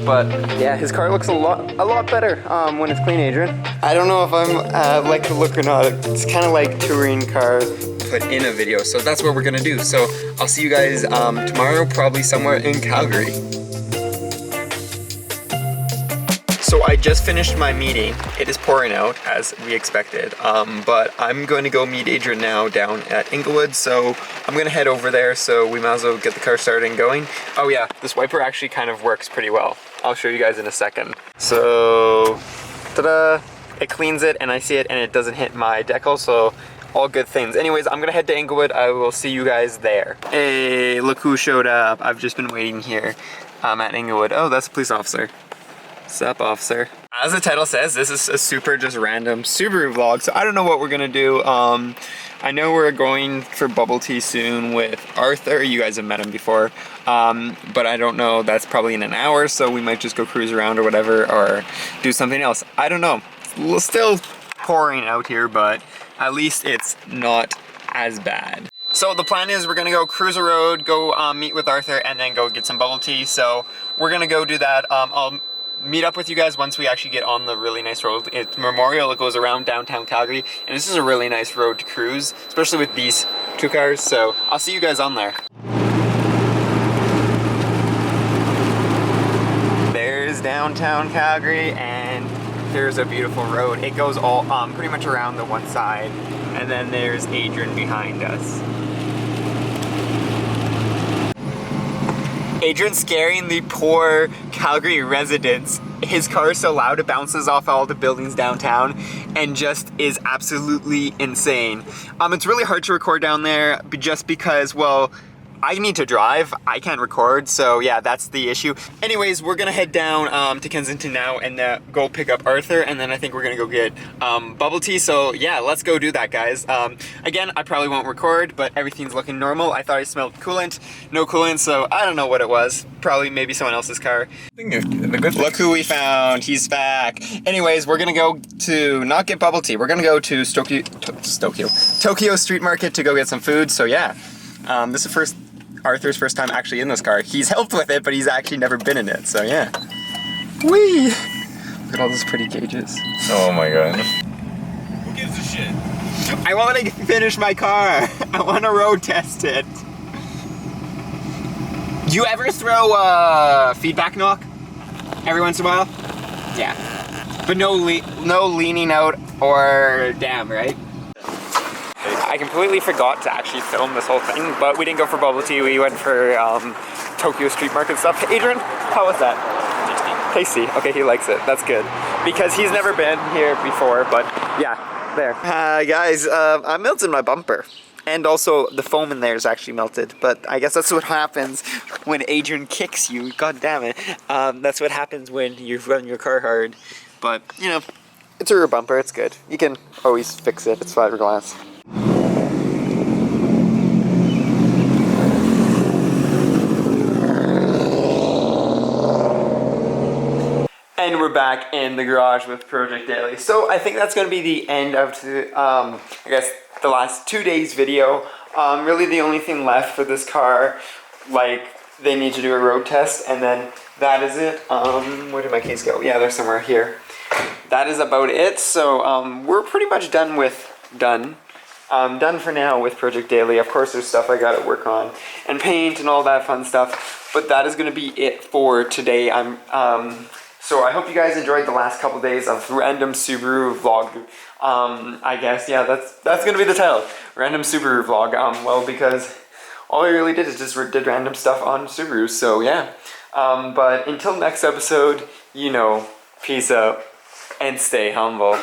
But yeah, his car looks a lot better when it's clean, Adrian. I don't know if I'm like the look or not. It's kind of like touring car put in a video, so that's what we're gonna do. So I'll see you guys tomorrow, probably somewhere in Calgary. So I just finished my meeting. It is pouring out as we expected, but I'm going to go meet Adrian now down at Inglewood, so I'm gonna head over there, so we might as well get the car started and going. Oh yeah, this wiper actually kind of works pretty well. I'll show you guys in a second. So, ta-da! It cleans it and I see it and it doesn't hit my decal, so all good things. Anyways, I'm gonna head to Inglewood. I will see you guys there. Hey, look who showed up. I've just been waiting here at Inglewood. Oh, that's a police officer. What's up, officer? As the title says, this is a super just random Subaru vlog, so I don't know what we're gonna do. I know we're going for bubble tea soon with Arthur. You guys have met him before, but I don't know. That's probably in an hour, so we might just go cruise around or whatever, or do something else. I don't know. It's still pouring out here, but at least it's not as bad. So the plan is we're gonna go cruise a road, go meet with Arthur, and then go get some bubble tea. So we're gonna go do that. I'll meet up with you guys once we actually get on the really nice road. It's Memorial, it goes around downtown Calgary, and this is a really nice road to cruise, especially with these two cars, so I'll see you guys on there. There's downtown Calgary, and there's a beautiful road. It goes all pretty much around the one side, and then there's Adrian behind us. Adrian's scaring the poor Calgary residents. His car is so loud it bounces off all the buildings downtown and just is absolutely insane. It's really hard to record down there just because, well, I need to drive, I can't record, so yeah, that's the issue. Anyways, we're gonna head down to Kensington now and go pick up Arthur, and then I think we're gonna go get bubble tea, so yeah, let's go do that, guys. Again, I probably won't record, but everything's looking normal. I thought I smelled coolant, no coolant, so I don't know what it was. Probably maybe someone else's car. Look who we found, he's back. Anyways, we're gonna go to, not get bubble tea, we're gonna go to Tokyo Street Market to go get some food, so yeah. This is Arthur's first time actually in this car. He's helped with it, but he's actually never been in it, so yeah. Whee! Look at all those pretty gauges. Oh my god. Who gives a shit? I want to finish my car. I want to road test it. Do you ever throw a feedback knock every once in a while? Yeah. But no leaning out or damn, right? I completely forgot to actually film this whole thing, but we didn't go for bubble tea, we went for Tokyo Street Market stuff. Adrian, how was that? Tasty. Okay, he likes it. That's good. Because he's never been here before, but yeah, there. Guys, I melted my bumper. And also, the foam in there is actually melted, but I guess that's what happens when Adrian kicks you. God damn it. That's what happens when you run your car hard. But, you know, it's a rear bumper, it's good. You can always fix it, it's fiberglass. And we're back in the garage with Project Daily. So I think that's going to be the end of I guess the last 2 days video. Really the only thing left for this car, like they need to do a road test, and then that is it. Where did my case go? Yeah, they're somewhere here. That is about it. So we're pretty much done for now with Project Daily. Of course there's stuff I got to work on and paint and all that fun stuff, but that is going to be it for today. So I hope you guys enjoyed the last couple days of random Subaru vlog. I guess, yeah, that's gonna be the title, random Subaru vlog. Well, because all I really did is just did random stuff on Subaru. So yeah. But until next episode, you know, peace out and stay humble.